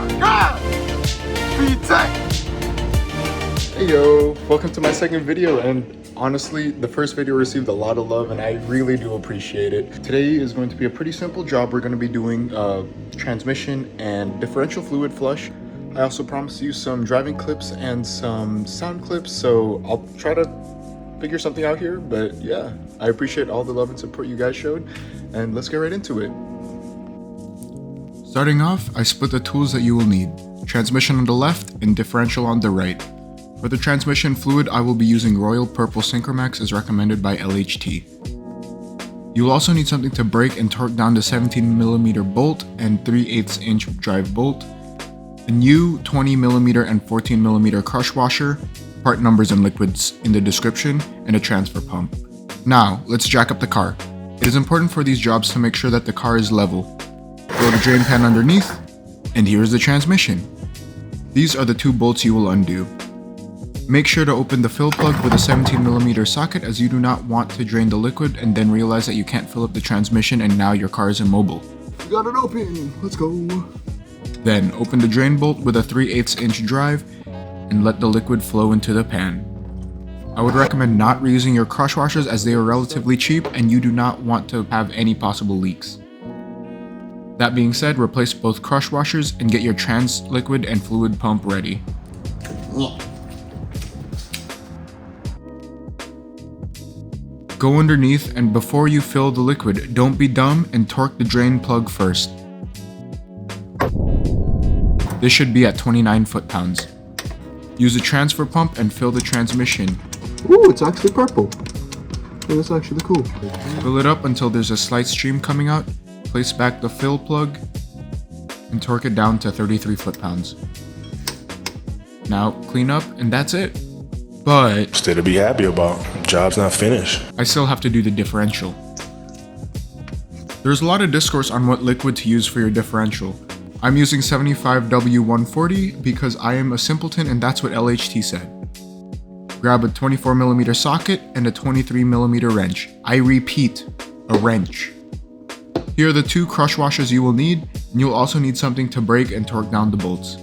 my god! Pt.1! Hey yo, welcome to my second video, and honestly, the first video received a lot of love and I really do appreciate it. Today is going to be a pretty simple job. We're going to be doing transmission and differential fluid flush. I also promised you some driving clips and some sound clips, so I'll try to figure something out here. But yeah, I appreciate all the love and support you guys showed, and let's get right into it. Starting off, I split the tools that you will need: transmission on the left and differential on the right. For the transmission fluid, I will be using Royal Purple Syncromax as recommended by LHT. You will also need something to break and torque down the 17mm bolt and 3/8 inch drive bolt, a new 20mm and 14mm crush washer, part numbers and liquids in the description, and a transfer pump. Now, let's jack up the car. It is important for these jobs to make sure that the car is level. Throw the drain pan underneath, and here's the transmission. These are the two bolts you will undo. Make sure to open the fill plug with a 17mm socket, as you do not want to drain the liquid and then realize that you can't fill up the transmission and now your car is immobile. We got it open, let's go. Then open the drain bolt with a 3/8 inch drive and let the liquid flow into the pan. I would recommend not reusing your crush washers as they are relatively cheap and you do not want to have any possible leaks. That being said, replace both crush washers and get your trans liquid and fluid pump ready. Go underneath, and before you fill the liquid, don't be dumb and torque the drain plug first. This should be at 29 foot-pounds. Use a transfer pump and fill the transmission. Ooh, it's actually purple. Oh, that's actually cool. Fill it up until there's a slight stream coming out. Place back the fill plug and torque it down to 33 foot-pounds. Now clean up and that's it. But still to be happy about. Job's not finished. I still have to do the differential. There's a lot of discourse on what liquid to use for your differential. I'm using 75W140 because I am a simpleton and that's what LHT said. Grab a 24mm socket and a 23mm wrench. I repeat, a wrench. Here are the two crush washers you will need, and you'll also need something to break and torque down the bolts.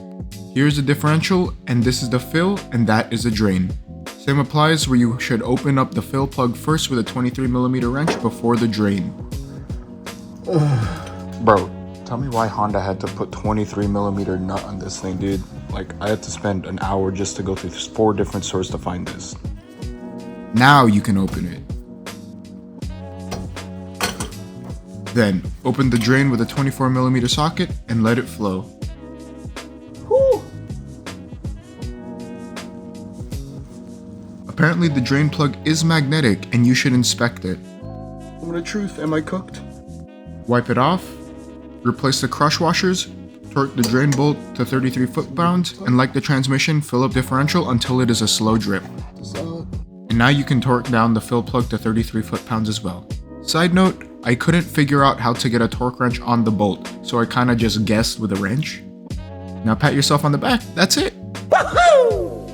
Here's the differential, and this is the fill, and that is the drain. Same applies, where you should open up the fill plug first with a 23mm wrench before the drain. Bro, tell me why Honda had to put 23mm nut on this thing, dude. Like, I had to spend an hour just to go through 4 different stores to find this. Now you can open it. Then, open the drain with a 24mm socket and let it flow. Whew. Apparently the drain plug is magnetic and you should inspect it. Moment of truth, am I cooked? Wipe it off, replace the crush washers, torque the drain bolt to 33 foot-pounds, and like the transmission, fill up differential until it is a slow drip. And now you can torque down the fill plug to 33 foot-pounds as well. Side note, I couldn't figure out how to get a torque wrench on the bolt, so I kinda just guessed with a wrench. Now pat yourself on the back, that's it! Woohoo!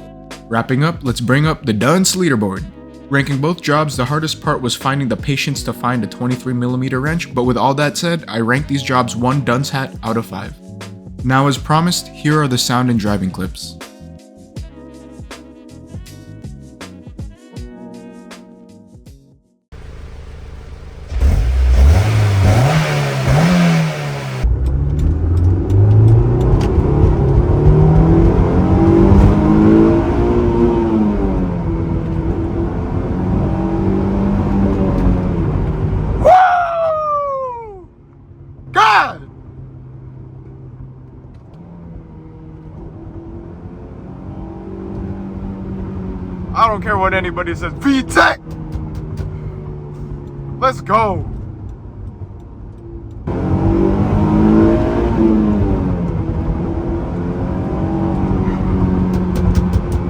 Wrapping up, let's bring up the dunce leaderboard. Ranking both jobs, the hardest part was finding the patience to find a 23mm wrench, but with all that said, I ranked these jobs 1 dunce hat out of 5. Now as promised, here are the sound and driving clips. I don't care what anybody says. Pt.1! Let's go!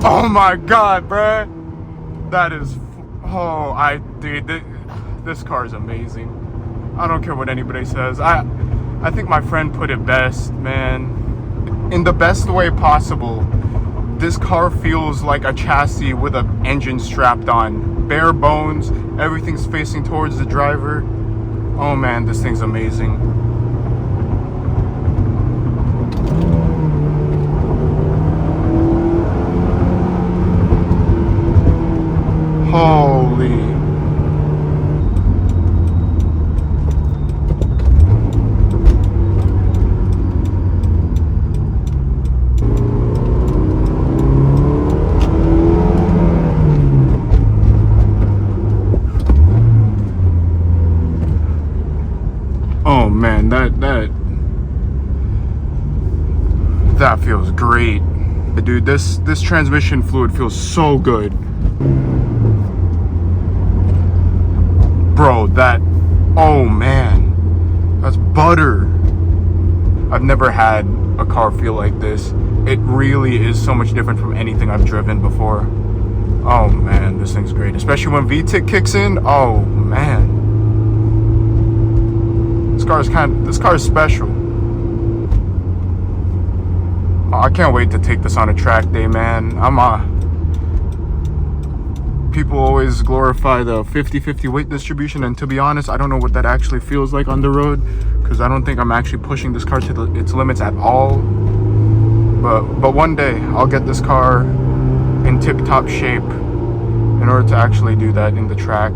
Oh my god, bruh! That is... Oh, dude, this car is amazing. I don't care what anybody says. I think my friend put it best, man. In the best way possible. This car feels like a chassis with an engine strapped on. Bare bones, everything's facing towards the driver. Oh man, this thing's amazing. That feels great. Dude, this transmission fluid feels so good. Bro, oh man, that's butter. I've never had a car feel like this. It really is so much different from anything I've driven before. Oh man, this thing's great. Especially when VTIC kicks in. Oh man. This car is special. Oh, I can't wait to take this on a track day, man. People always glorify the 50-50 weight distribution, and to be honest, I don't know what that actually feels like on the road, because I don't think I'm actually pushing this car to its limits at all. But one day I'll get this car in tip-top shape in order to actually do that in the track.